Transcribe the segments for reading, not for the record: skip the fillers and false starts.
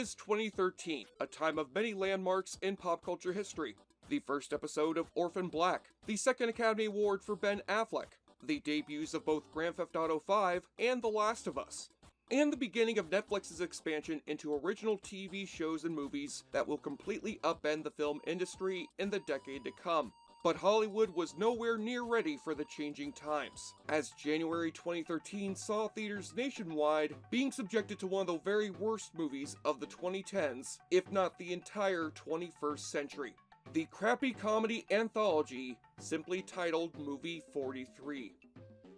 is 2013, a time of many landmarks in pop culture history. The first episode of Orphan Black, the second Academy Award for Ben Affleck, the debuts of both Grand Theft Auto V and The Last of Us, and the beginning of Netflix's expansion into original TV shows and movies that will completely upend the film industry in the decade to come. But Hollywood was nowhere near ready for the changing times, as January 2013 saw theaters nationwide being subjected to one of the very worst movies of the 2010s, if not the entire 21st century. The crappy comedy anthology, simply titled Movie 43.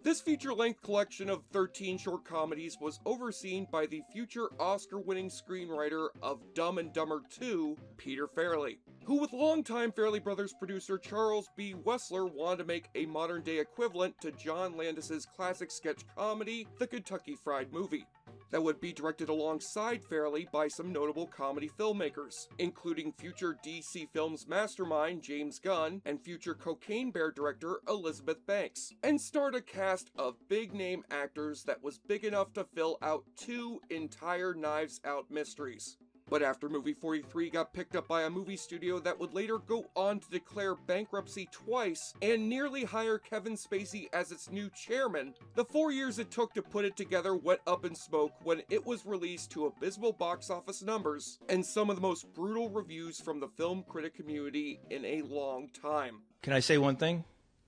This feature-length collection of 13 short comedies was overseen by the future Oscar-winning screenwriter of Dumb and Dumber 2, Peter Farrelly, who with longtime Farrelly Brothers producer Charles B. Wessler wanted to make a modern-day equivalent to John Landis's classic sketch comedy, The Kentucky Fried Movie, that would be directed alongside Farrelly by some notable comedy filmmakers, including future DC Films mastermind James Gunn and future Cocaine Bear director Elizabeth Banks, and starred a cast of big-name actors that was big enough to fill out 2 entire Knives Out mysteries. But after Movie 43 got picked up by a movie studio that would later go on to declare bankruptcy twice and nearly hire Kevin Spacey as its new chairman, the 4 years it took to put it together went up in smoke when it was released to abysmal box office numbers and some of the most brutal reviews from the film critic community in a long time. Can I say one thing?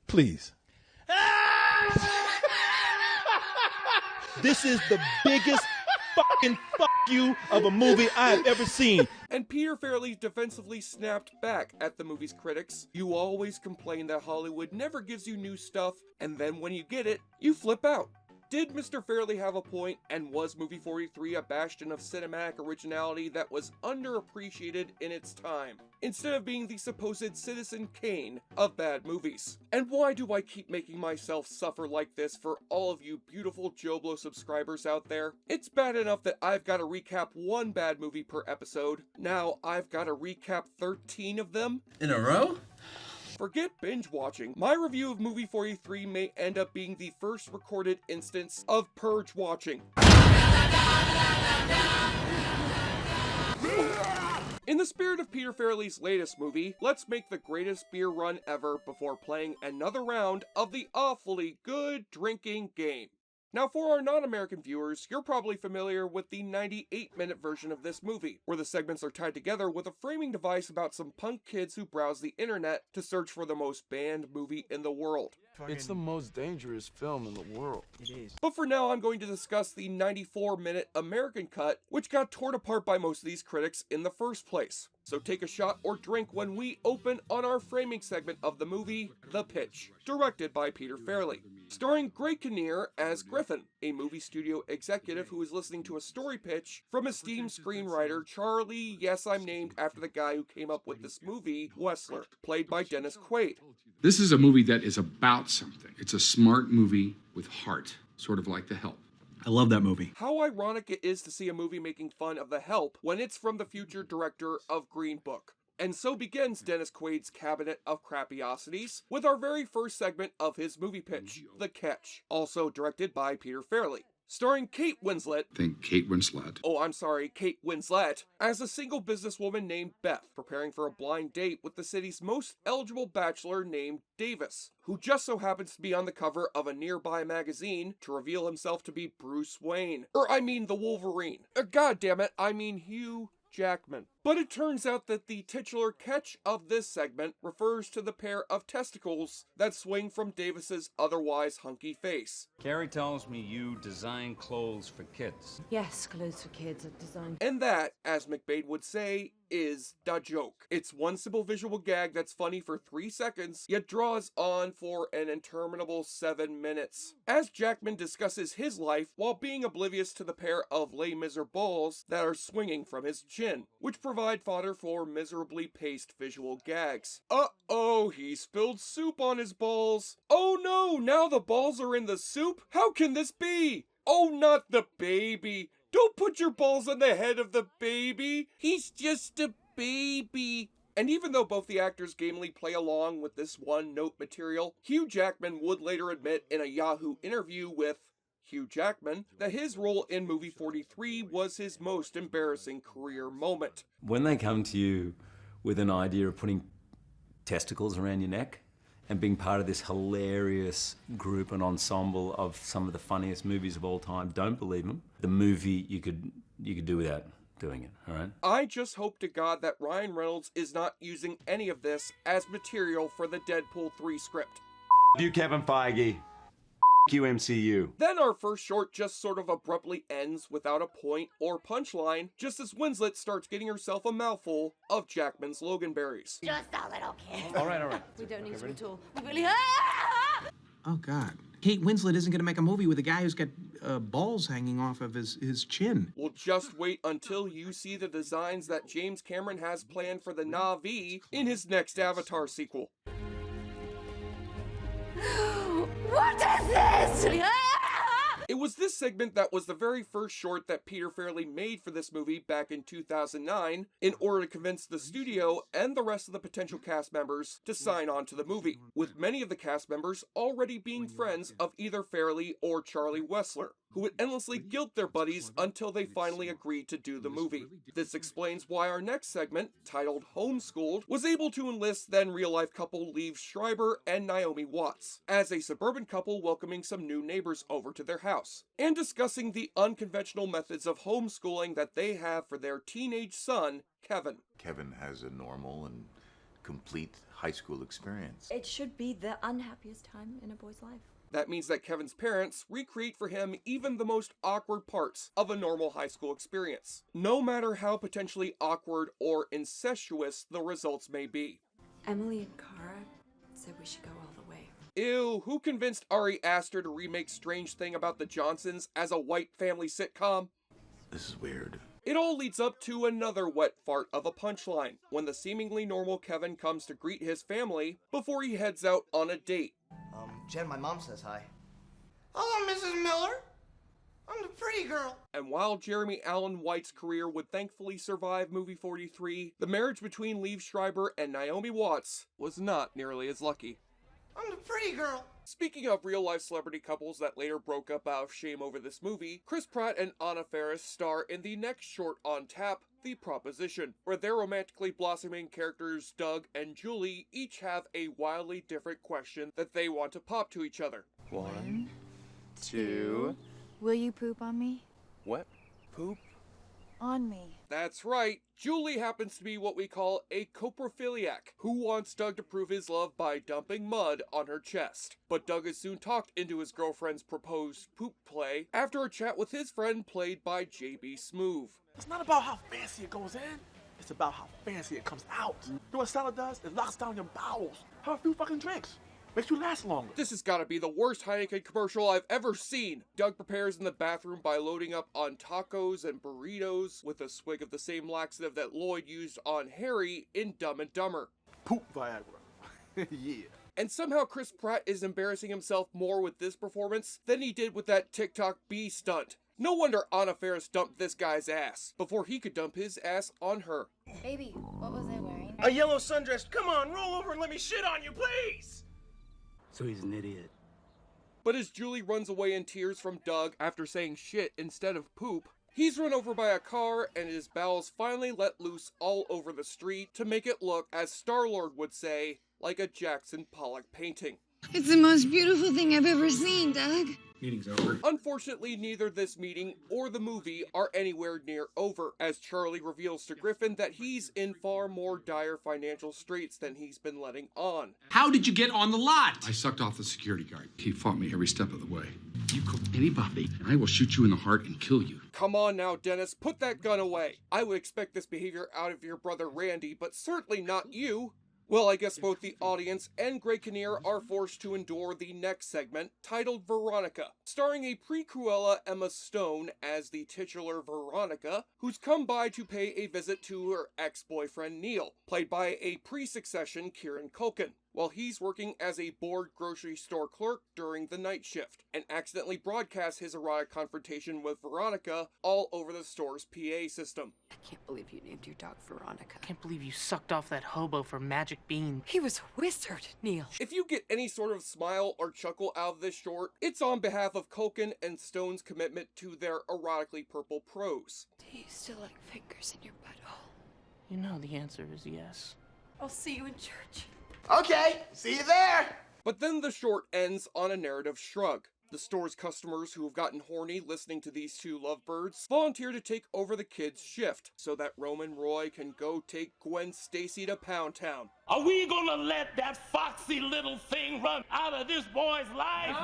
Please. This is the biggest fucking fuck you of a movie I have ever seen. And Peter Farrelly defensively snapped back at the movie's critics. You always complain that Hollywood never gives you new stuff, and then when you get it, you flip out. Did Mr. Farrelly have a point, and was Movie 43 a bastion of cinematic originality that was underappreciated in its time, instead of being the supposed Citizen Kane of bad movies? And why do I keep making myself suffer like this for all of you beautiful JoBlo subscribers out there? It's bad enough that I've got to recap 1 bad movie per episode. Now I've got to recap 13 of them? In a row? Forget binge watching. My review of Movie 43 may end up being the first recorded instance of purge watching. In the spirit of Peter Farrelly's latest movie, let's make the greatest beer run ever before playing another round of the awfully good drinking game. Now, for our non-American viewers, you're probably familiar with the 98-minute version of this movie, where the segments are tied together with a framing device about some punk kids who browse the internet to search for the most banned movie in the world. It's the most dangerous film in the world. It is. But for now, I'm going to discuss the 94-minute American cut, which got torn apart by most of these critics in the first place. So take a shot or drink when we open on our framing segment of the movie, The Pitch, directed by Peter Farrelly. Starring Greg Kinnear as Griffin, a movie studio executive who is listening to a story pitch from esteemed screenwriter Charlie, yes, I'm named after the guy who came up with this movie, Wessler, played by Dennis Quaid. This is a movie that is about something. It's a smart movie with heart, sort of like The Help. I love that movie. How ironic it is to see a movie making fun of The Help when it's from the future director of Green Book. And so begins Dennis Quaid's cabinet of crapiosities with our very first segment of his movie pitch, The Catch, also directed by Peter Farrelly. Starring Kate Winslet, Think Kate Winslet. Kate Winslet, as a single businesswoman named Beth, preparing for a blind date with the city's most eligible bachelor named Davis, who just so happens to be on the cover of a nearby magazine to reveal himself to be Bruce Wayne. The Wolverine. God damn it, Hugh Jackman. But it turns out that the titular catch of this segment refers to the pair of testicles that swing from Davis's otherwise hunky face. Carrie tells me you design clothes for kids. Yes, clothes for kids are designed. And that, as McBain would say, is da joke. It's one simple visual gag that's funny for 3 seconds, yet draws on for an interminable 7 minutes. As Jackman discusses his life while being oblivious to the pair of Les Miserables balls that are swinging from his chin, which provide fodder for miserably paced visual gags. Uh-oh, he spilled soup on his balls. Oh no, now the balls are in the soup? How can this be? Oh, not the baby. Don't put your balls on the head of the baby. He's just a baby. And even though both the actors gamely play along with this one-note material, Hugh Jackman would later admit in a Yahoo interview with Hugh Jackman, that his role in movie 43 was his most embarrassing career moment. When they come to you with an idea of putting testicles around your neck and being part of this hilarious group and ensemble of some of the funniest movies of all time, don't believe them. The movie you could do without doing it, all right? I just hope to God that Ryan Reynolds is not using any of this as material for the Deadpool 3 script. You, Kevin Feige. You, MCU. Then our first short just sort of abruptly ends without a point or punchline, just as Winslet starts getting herself a mouthful of Jackman's Loganberries. Just a little kid. All right. We don't need to at all. We really. Oh, God. Kate Winslet isn't going to make a movie with a guy who's got balls hanging off of his chin. Well, just wait until you see the designs that James Cameron has planned for the Na'vi in his next Avatar sequel. What is this? It was this segment that was the very first short that Peter Farrelly made for this movie back in 2009 in order to convince the studio and the rest of the potential cast members to sign on to the movie, with many of the cast members already being friends of either Farrelly or Charlie Wessler, who would endlessly guilt their buddies until they finally agreed to do the movie. This explains why our next segment, titled Homeschooled, was able to enlist then real-life couple Liev Schreiber and Naomi Watts, as a suburban couple welcoming some new neighbors over to their house, and discussing the unconventional methods of homeschooling that they have for their teenage son, Kevin. Kevin has a normal and complete high school experience. It should be the unhappiest time in a boy's life. That means that Kevin's parents recreate for him even the most awkward parts of a normal high school experience, no matter how potentially awkward or incestuous the results may be. Emily and Cara said we should go all the way. Ew, who convinced Ari Aster to remake Strange Thing About the Johnsons as a white family sitcom? This is weird. It all leads up to another wet fart of a punchline, when the seemingly normal Kevin comes to greet his family before he heads out on a date. Jen, my mom says hi. Hello, Mrs. Miller. I'm the pretty girl. And while Jeremy Allen White's career would thankfully survive movie 43, the marriage between Liev Schreiber and Naomi Watts was not nearly as lucky. I'm the pretty girl. Speaking of real-life celebrity couples that later broke up out of shame over this movie, Chris Pratt and Anna Faris star in the next short on tap, The Proposition, where their romantically blossoming characters Doug and Julie each have a wildly different question that they want to pop to each other. 1, 2... Will you poop on me? What? Poop? On me. That's right, Julie happens to be what we call a coprophiliac, who wants Doug to prove his love by dumping mud on her chest. But Doug is soon talked into his girlfriend's proposed poop play after a chat with his friend played by J.B. Smoove. It's not about how fancy it goes in. It's about how fancy it comes out. You know what salad does? It locks down your bowels. Have a few fucking drinks. Makes you last longer. This has gotta be the worst Heineken commercial I've ever seen. Doug prepares in the bathroom by loading up on tacos and burritos with a swig of the same laxative that Lloyd used on Harry in Dumb and Dumber. Poop Viagra. Yeah. And somehow Chris Pratt is embarrassing himself more with this performance than he did with that TikTok bee stunt. No wonder Anna Faris dumped this guy's ass before he could dump his ass on her. Baby, what was I wearing? A yellow sundress. Come on, roll over and let me shit on you, please. So he's an idiot. But as Julie runs away in tears from Doug after saying shit instead of poop, he's run over by a car and his bowels finally let loose all over the street to make it look, as Star-Lord would say, like a Jackson Pollock painting. It's the most beautiful thing I've ever seen, Doug. Meeting's over. Unfortunately, neither this meeting or the movie are anywhere near over, as Charlie reveals to Griffin that he's in far more dire financial straits than he's been letting on. How did you get on the lot? I sucked off the security guard. He fought me every step of the way. You call anybody, and I will shoot you in the heart and kill you. Come on now, Dennis, put that gun away. I would expect this behavior out of your brother Randy, but certainly not you. Well, I guess both the audience and Greg Kinnear are forced to endure the next segment, titled Veronica, starring a pre-Cruella Emma Stone as the titular Veronica, who's come by to pay a visit to her ex-boyfriend Neil, played by a pre-Succession Kieran Culkin, while he's working as a bored grocery store clerk during the night shift, and accidentally broadcasts his erotic confrontation with Veronica all over the store's PA system. I can't believe you named your dog Veronica. I can't believe you sucked off that hobo for magic bean. He was a wizard, Neil. If you get any sort of smile or chuckle out of this short, it's on behalf of Culkin and Stone's commitment to their erotically purple prose. Do you still like fingers in your butthole? You know the answer is yes. I'll see you in church. Okay, see you there. But then the short ends on a narrative shrug. The store's customers who have gotten horny listening to these two lovebirds volunteer to take over the kids' shift so that Roman Roy can go take Gwen Stacy to Pound Town. Are we gonna let that foxy little thing run out of this boy's life?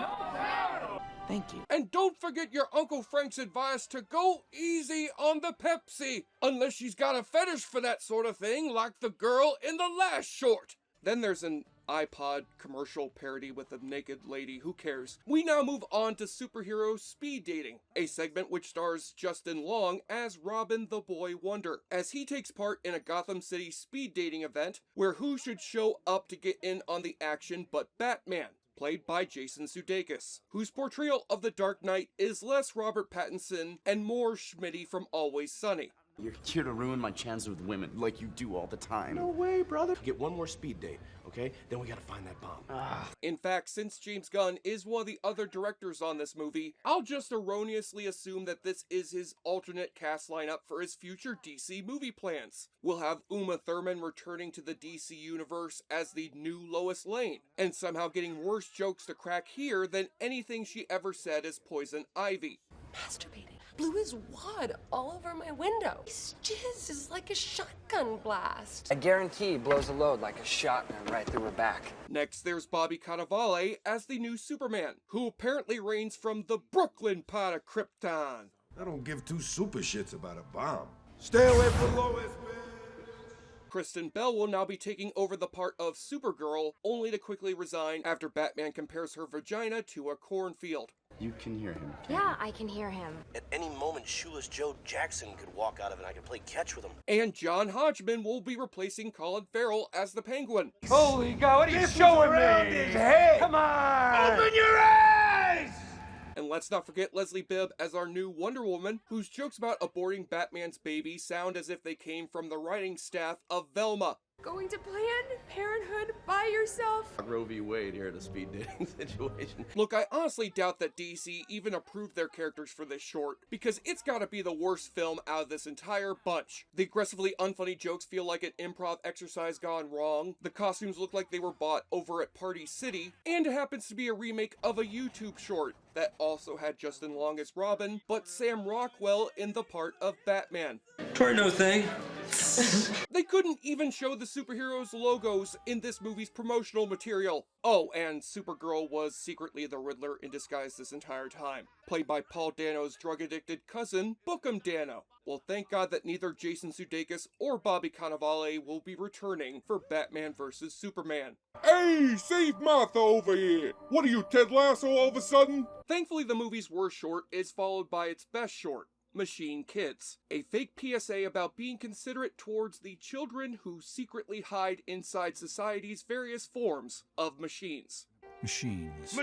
Thank you. And don't forget your Uncle Frank's advice to go easy on the Pepsi, unless she's got a fetish for that sort of thing like the girl in the last short. Then there's an iPod commercial parody with a naked lady, who cares? We now move on to superhero speed dating, a segment which stars Justin Long as Robin the Boy Wonder, as he takes part in a Gotham City speed dating event where who should show up to get in on the action but Batman, played by Jason Sudeikis, whose portrayal of the Dark Knight is less Robert Pattinson and more Schmitty from Always Sunny. You're here to ruin my chances with women, like you do all the time. No way, brother. Get one more speed date, okay? Then we gotta find that bomb. In fact, since James Gunn is one of the other directors on this movie, I'll just erroneously assume that this is his alternate cast lineup for his future DC movie plans. We'll have Uma Thurman returning to the DC universe as the new Lois Lane, and somehow getting worse jokes to crack here than anything she ever said as Poison Ivy. Masturbating. Blew his wad all over my window. His jizz is like a shotgun blast. I guarantee he blows a load like a shotgun right through her back. Next, there's Bobby Cannavale as the new Superman, who apparently reigns from the Brooklyn part of Krypton. I don't give two super shits about a bomb. Stay away from Lois, man. Kristen Bell will now be taking over the part of Supergirl, only to quickly resign after Batman compares her vagina to a cornfield. You can hear him. Yeah, I can hear him. At any moment, shoeless Joe Jackson could walk out of it and I could play catch with him. And John Hodgman will be replacing Colin Farrell as the Penguin. Holy God, what are you showing me? Come on! Open your eyes! And let's not forget Leslie Bibb as our new Wonder Woman, whose jokes about aborting Batman's baby sound as if they came from the writing staff of Velma. Going to Planned Parenthood by yourself? Roe v. Wade here at a speed dating situation. Look, I honestly doubt that DC even approved their characters for this short, because it's gotta be the worst film out of this entire bunch. The aggressively unfunny jokes feel like an improv exercise gone wrong, the costumes look like they were bought over at Party City, and it happens to be a remake of a YouTube short that also had Justin Long as Robin, but Sam Rockwell in the part of Batman. Try no thing. They couldn't even show the superheroes' logos in this movie's promotional material. Oh, and Supergirl was secretly the Riddler in disguise this entire time, played by Paul Dano's drug-addicted cousin, Bookham Dano. Well, thank God that neither Jason Sudeikis or Bobby Cannavale will be returning for Batman vs. Superman. Hey, save Martha over here. What are you, Ted Lasso all of a sudden? Thankfully, the movie's worst short is followed by its best short, Machine Kids, a fake PSA about being considerate towards the children who secretly hide inside society's various forms of machines. Machines.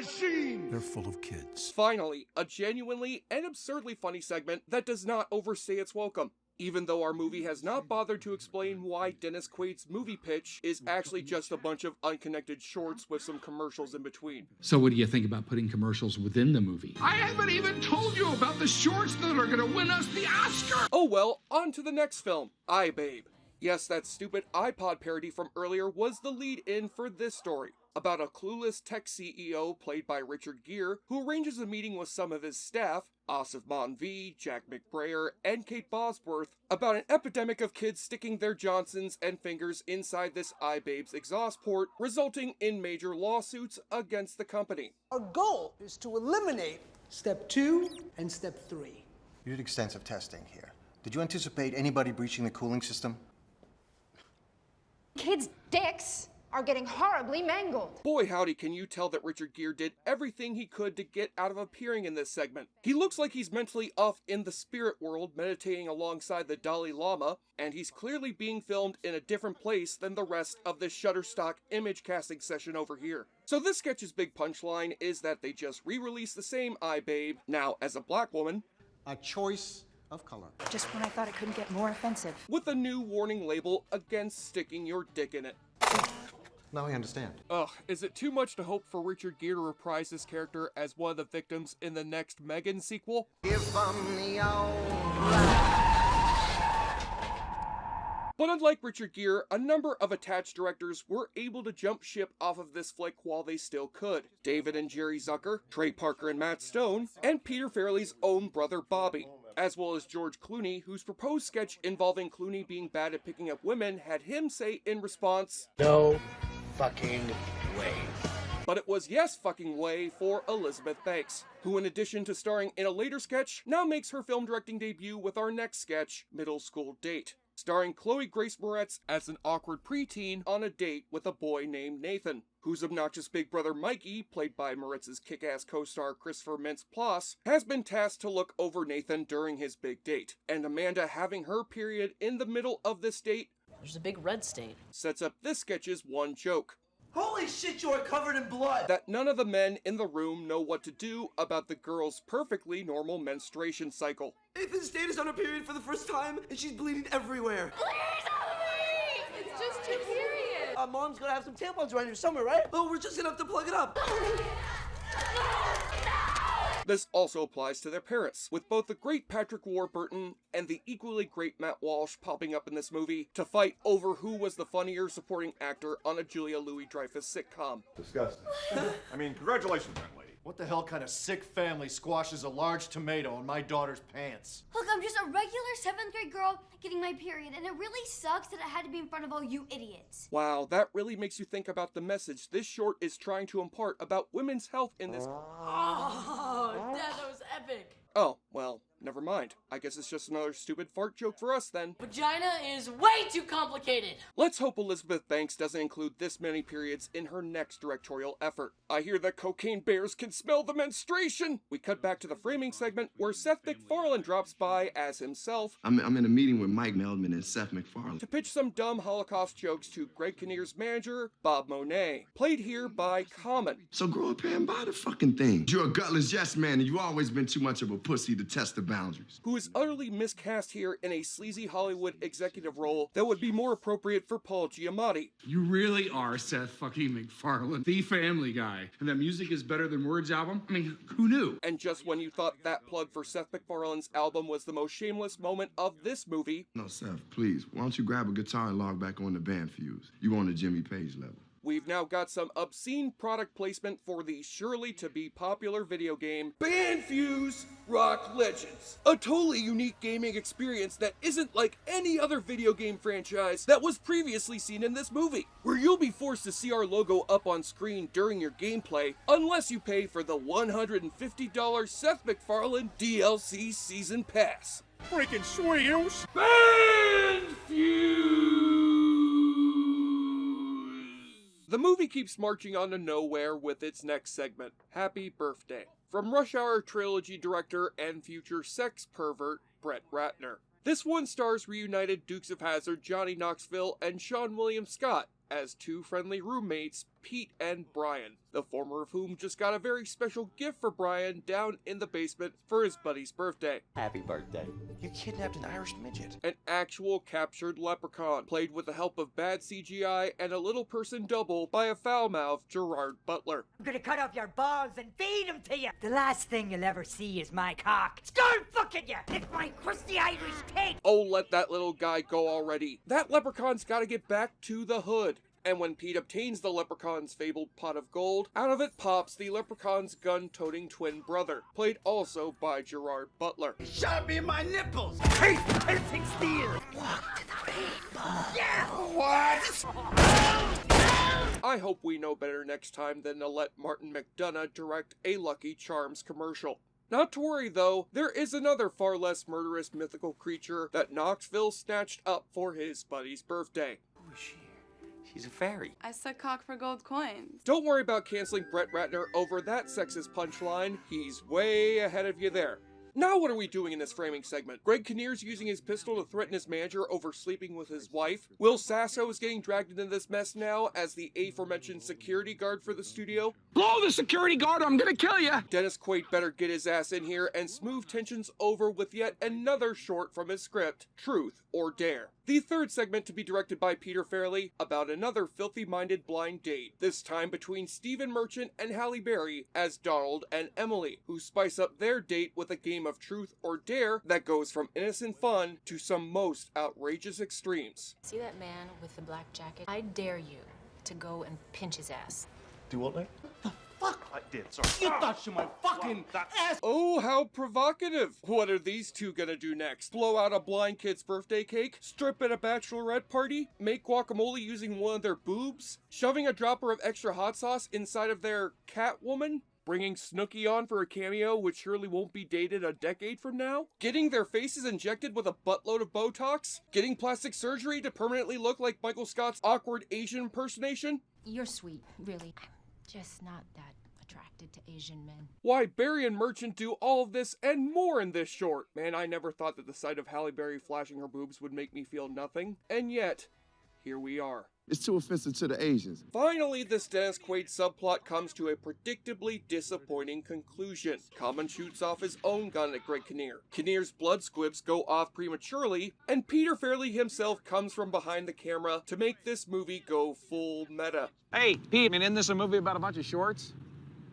They're full of kids. Finally, a genuinely and absurdly funny segment that does not overstay its welcome. Even though our movie has not bothered to explain why Dennis Quaid's movie pitch is actually just a bunch of unconnected shorts with some commercials in between. So what do you think about putting commercials within the movie? I haven't even told you about the shorts that are gonna win us the Oscar! Oh well, on to the next film, iBabe. Yes, that stupid iPod parody from earlier was the lead-in for this story, about a clueless tech CEO played by Richard Gere who arranges a meeting with some of his staff, Asif Manvi, Jack McBrayer, and Kate Bosworth, about an epidemic of kids sticking their Johnsons and fingers inside this iBabe's exhaust port, resulting in major lawsuits against the company. Our goal is to eliminate step 2 and step 3. You did extensive testing here. Did you anticipate anybody breaching the cooling system? Kids' dicks are getting horribly mangled. Boy howdy, can you tell that Richard Gere did everything he could to get out of appearing in this segment. He looks like he's mentally off in the spirit world meditating alongside the Dalai Lama, and he's clearly being filmed in a different place than the rest of this Shutterstock image casting session over here. So this sketch's big punchline is that they just re-released the same iBabe, now as a black woman, A choice of color. Just when I thought it couldn't get more offensive. with a new warning label against sticking your dick in it. Now I understand. Ugh, is it too much to hope for Richard Gere to reprise his character as one of the victims in the next Megan sequel? But unlike Richard Gere, a number of attached directors were able to jump ship off of this flick while they still could. David and Jerry Zucker, Trey Parker and Matt Stone, and Peter Farrelly's own brother Bobby, as well as George Clooney, whose proposed sketch involving Clooney being bad at picking up women had him say in response, "No fucking way." But it was yes fucking way for Elizabeth Banks, who in addition to starring in a later sketch, now makes her film directing debut with our next sketch, Middle School Date, starring Chloe Grace Moretz as an awkward preteen on a date with a boy named Nathan, whose obnoxious big brother Mikey, played by Moretz's kick-ass co-star Christopher Mintz-Plasse, has been tasked to look over Nathan during his big date. And Amanda having her period in the middle of this date, there's a big red stain, sets up this sketch's one joke. Holy shit, you are covered in blood! That none of the men in the room know what to do about the girl's perfectly normal menstruation cycle. Nathan's date is on her period for the first time, and she's bleeding everywhere. Please help me! It's just two periods. Mom's gonna have some tampons around here somewhere, right? Oh, we're just gonna have to plug it up. This also applies to their parents, with both the great Patrick Warburton and the equally great Matt Walsh popping up in this movie to fight over who was the funnier supporting actor on a Julia Louis-Dreyfus sitcom. Disgusting. I mean, congratulations, young lady. What the hell kind of sick family squashes a large tomato in my daughter's pants? Look, I'm just a regular 7th grade girl getting my period, and it really sucks that it had to be in front of all you idiots. Wow, that really makes you think about the message this short is trying to impart about women's health in this. Oh, Dad, that was epic. Oh, well, never mind. I guess it's just another stupid fart joke for us then. Vagina is way too complicated. Let's hope Elizabeth Banks doesn't include this many periods in her next directorial effort. I hear that cocaine bears can smell the menstruation! We cut back to the framing segment where Seth MacFarlane drops by as himself. I'm in a meeting with Mike Meldman and Seth MacFarlane to pitch some dumb Holocaust jokes to Greg Kinnear's manager, Bob Monet, played here by Common. So grow up here and buy the fucking thing. You're a gutless yes man, and you've always been too much of a pussy to test the boundaries. Who is utterly miscast here in a sleazy Hollywood executive role that would be more appropriate for Paul Giamatti. You really are Seth fucking MacFarlane, the Family Guy. And that music is better than Words album? I mean, who knew? And just when you thought that plug for Seth MacFarlane's album was the most shameless moment of this movie... No, Seth, please, why don't you grab a guitar and log back on the band fuse? You on the Jimmy Page level. We've now got some obscene product placement for the surely-to-be popular video game Bandfuse Rock Legends. A totally unique gaming experience that isn't like any other video game franchise that was previously seen in this movie, where you'll be forced to see our logo up on screen during your gameplay unless you pay for the $150 Seth MacFarlane DLC Season Pass. Freaking swingers! Bandfuse! The movie keeps marching on to nowhere with its next segment, Happy Birthday, from Rush Hour trilogy director and future sex pervert Brett Ratner. This one stars reunited Dukes of Hazzard Johnny Knoxville and Sean William Scott as two friendly roommates, Pete and Brian, the former of whom just got a very special gift for Brian down in the basement for his buddy's birthday. Happy birthday. You kidnapped an Irish midget. An actual captured leprechaun, played with the help of bad CGI and a little person double by a foul-mouthed Gerard Butler. I'm gonna cut off your balls and feed them to you. The last thing you'll ever see is my cock. Start fucking you! It's my crusty Irish pig! Oh, let that little guy go already. That leprechaun's gotta get back to the hood. And when Pete obtains the leprechaun's fabled pot of gold, out of it pops the leprechaun's gun-toting twin brother, played also by Gerard Butler. Shot me in my nipples! Taste perfect steel! Walk to the rainbow! Yeah! What? I hope we know better next time than to let Martin McDonagh direct a Lucky Charms commercial. Not to worry though, there is another far less murderous mythical creature that Knoxville snatched up for his buddy's birthday. Who is she? She's a fairy. I suck cock for gold coins. Don't worry about canceling Brett Ratner over that sexist punchline. He's way ahead of you there. Now what are we doing in this framing segment? Greg Kinnear's using his pistol to threaten his manager over sleeping with his wife. Will Sasso is getting dragged into this mess now as the aforementioned security guard for the studio. Blow the security guard, I'm gonna kill you! Dennis Quaid better get his ass in here and smooth tensions over with yet another short from his script, Truth or Dare. The third segment to be directed by Peter Farrelly, about another filthy-minded blind date, this time between Stephen Merchant and Halle Berry as Donald and Emily, who spice up their date with a game of truth or dare that goes from innocent fun to some most outrageous extremes. See that man with the black jacket? I dare you to go and pinch his ass. Do what, Nick? I did, sorry. You thought you my fucking ass. Oh, how provocative. What are these two gonna do next? Blow out a blind kid's birthday cake? Strip at a bachelorette party? Make guacamole using one of their boobs? Shoving a dropper of extra hot sauce inside of their Catwoman? Bringing Snooki on for a cameo which surely won't be dated a decade from now? Getting their faces injected with a buttload of Botox? Getting plastic surgery to permanently look like Michael Scott's awkward Asian impersonation? You're sweet, really. I'm just not that attracted to Asian men. Why, Berry and Merchant do all of this and more in this short. Man, I never thought that the sight of Halle Berry flashing her boobs would make me feel nothing. And yet, here we are. It's too offensive to the Asians. Finally, this Dennis Quaid subplot comes to a predictably disappointing conclusion. Common shoots off his own gun at Greg Kinnear. Kinnear's blood squibs go off prematurely, and Peter Farrelly himself comes from behind the camera to make this movie go full meta. Hey, Pete, isn't this a movie about a bunch of shorts?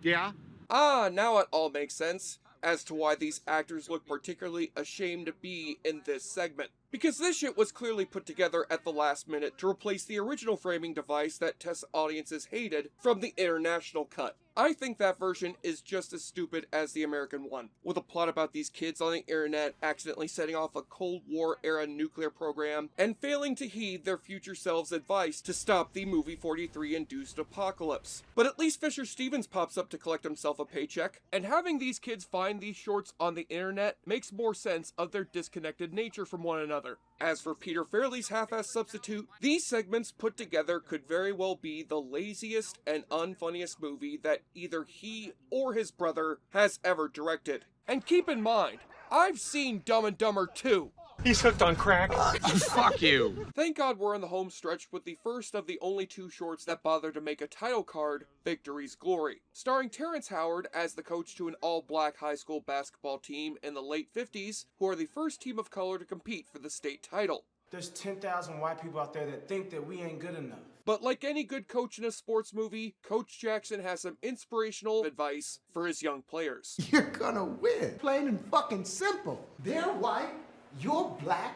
Yeah? Ah, now it all makes sense as to why these actors look particularly ashamed to be in this segment. Because this shit was clearly put together at the last minute to replace the original framing device that test audiences hated from the international cut. I think that version is just as stupid as the American one, with a plot about these kids on the internet accidentally setting off a Cold War-era nuclear program and failing to heed their future selves' advice to stop the movie 43-induced apocalypse. But at least Fisher Stevens pops up to collect himself a paycheck, and having these kids find these shorts on the internet makes more sense of their disconnected nature from one another. As for Peter Farrelly's half-ass substitute, these segments put together could very well be the laziest and unfunniest movie that either he or his brother has ever directed. And keep in mind, I've seen Dumb and Dumber 2. He's hooked on crack. Fuck you. Thank God we're in the home stretch with the first of the only two shorts that bother to make a title card, Victory's Glory. Starring Terrence Howard as the coach to an all-black high school basketball team in the late 50s, who are the first team of color to compete for the state title. There's 10,000 white people out there that think that we ain't good enough. But like any good coach in a sports movie, Coach Jackson has some inspirational advice for his young players. You're gonna win. Plain and fucking simple. They're white, you're black,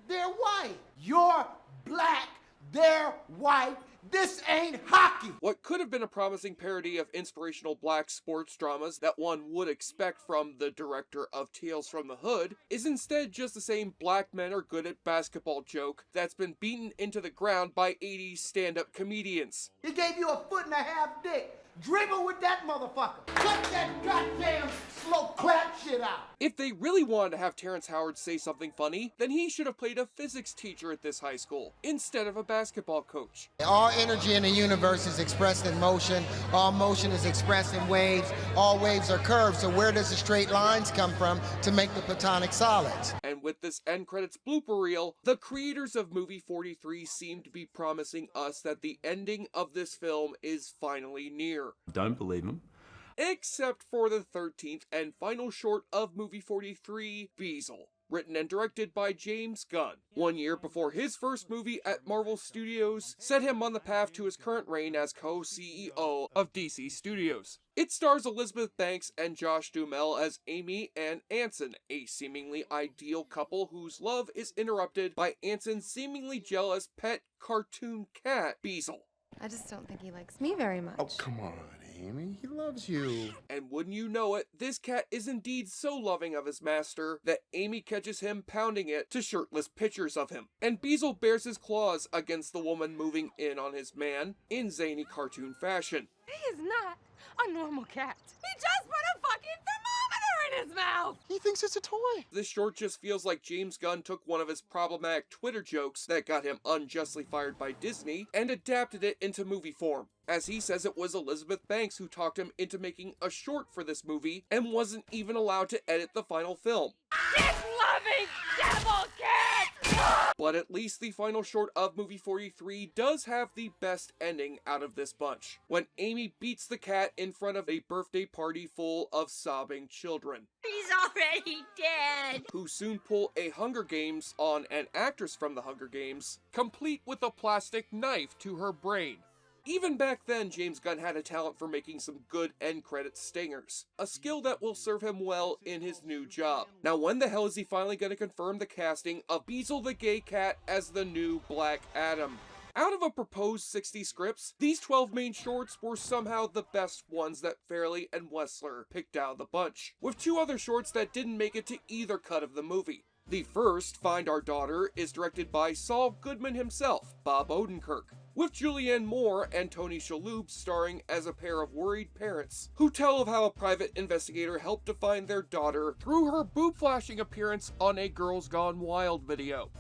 they're white. You're black, they're white. This ain't hockey! What could have been a promising parody of inspirational black sports dramas that one would expect from the director of Tales from the Hood is instead just the same black men are good at basketball joke that's been beaten into the ground by 80s stand-up comedians. He gave you a 1.5-foot dick. Dribble with that motherfucker. Cut that goddamn slow clap shit out. If they really wanted to have Terrence Howard say something funny, then he should have played a physics teacher at this high school, instead of a basketball coach. All energy in the universe is expressed in motion. All motion is expressed in waves. All waves are curved, so where does the straight lines come from to make the platonic solids? And with this end credits blooper reel, the creators of movie 43 seem to be promising us that the ending of this film is finally near. Don't believe him. Except for the 13th and final short of movie 43, Bezel, written and directed by James Gunn. 1 year before his first movie at Marvel Studios set him on the path to his current reign as co-CEO of DC Studios. It stars Elizabeth Banks and Josh Duhamel as Amy and Anson, a seemingly ideal couple whose love is interrupted by Anson's seemingly jealous pet cartoon cat, Bezel. I just don't think he likes me very much. Oh, come on, Amy. He loves you. And wouldn't you know it, this cat is indeed so loving of his master that Amy catches him pounding it to shirtless pictures of him. And Bezel bears his claws against the woman moving in on his man in zany cartoon fashion. He is not a normal cat. He just put a fucking thermometer in his mouth! He thinks it's a toy. This short just feels like James Gunn took one of his problematic Twitter jokes that got him unjustly fired by Disney and adapted it into movie form. As he says, it was Elizabeth Banks who talked him into making a short for this movie and wasn't even allowed to edit the final film. Dick-loving devil cat! But at least the final short of movie 43 does have the best ending out of this bunch, when Amy beats the cat in front of a birthday party full of sobbing children. Julianne, He's already dead. who soon pull a Hunger Games on an actress from the Hunger Games, complete with a plastic knife to her brain. Even back then, James Gunn had a talent for making some good end credit stingers, a skill that will serve him well in his new job. Now, when the hell is he finally going to confirm the casting of Bezel the Gay Cat as the new Black Adam? Out of a proposed 60 scripts, these 12 main shorts were somehow the best ones that Farrelly and Wessler picked out of the bunch, with 2 other shorts that didn't make it to either cut of the movie. The first, Find Our Daughter, is directed by Saul Goodman himself, Bob Odenkirk, with Julianne Moore and Tony Shalhoub starring as a pair of worried parents who tell of how a private investigator helped to find their daughter through her boob-flashing appearance on a Girls Gone Wild video.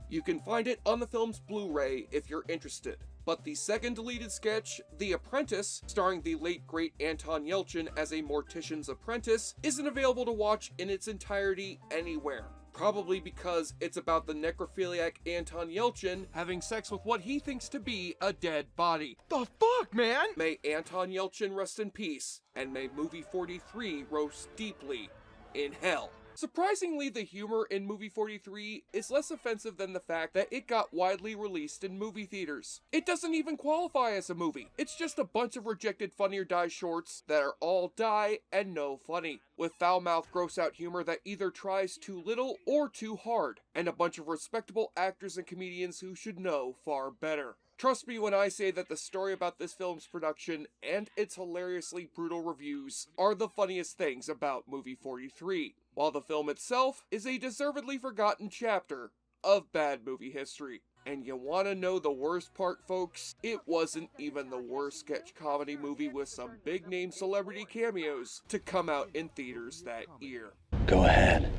You can find it on the film's Blu-ray if you're interested. But the second deleted sketch, The Apprentice, starring the late great Anton Yelchin as a mortician's apprentice, isn't available to watch in its entirety anywhere. Probably because it's about the necrophiliac Anton Yelchin having sex with what he thinks to be a dead body. The fuck, man? May Anton Yelchin rest in peace, and may Movie 43 roast deeply in hell. Surprisingly, the humor in Movie 43 is less offensive than the fact that it got widely released in movie theaters. It doesn't even qualify as a movie. It's just a bunch of rejected Funny or Die shorts that are all die and no funny, with foul-mouthed gross-out humor that either tries too little or too hard, and a bunch of respectable actors and comedians who should know far better. Trust me when I say that the story about this film's production and its hilariously brutal reviews are the funniest things about Movie 43, while the film itself is a deservedly forgotten chapter of bad movie history. And you wanna know the worst part, folks? It wasn't even the worst sketch comedy movie with some big-name celebrity cameos to come out in theaters that year. Go ahead.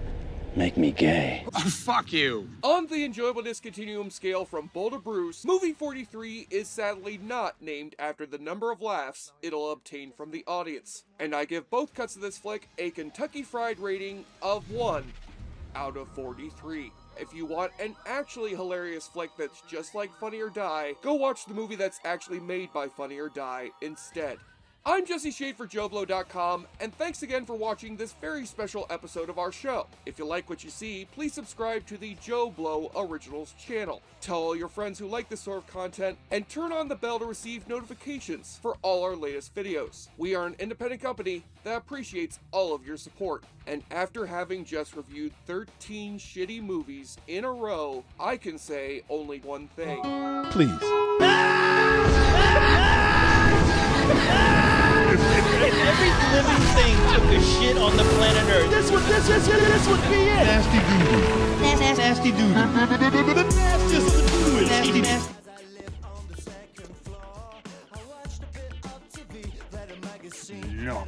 Make me gay. Oh, fuck you. On the enjoyableness continuum scale from Bull to Bruce, Movie 43 is sadly not named after the number of laughs it'll obtain from the audience. And I give both cuts of this flick a Kentucky Fried rating of 1 out of 43. If you want an actually hilarious flick that's just like Funny or Die, go watch the movie that's actually made by Funny or Die instead. I'm Jesse Shade for JoBlo.com, and thanks again for watching this very special episode of our show. If you like what you see, please subscribe to the JoBlo Originals channel. Tell all your friends who like this sort of content, and turn on the bell to receive notifications for all our latest videos. We are an independent company that appreciates all of your support. And after having just reviewed 13 shitty movies in a row, I can say only one thing. Please. If every living thing took a shit on the planet Earth, this would be it. Nasty doo-doo. Nasty doo-doo. Nasty nasty. No.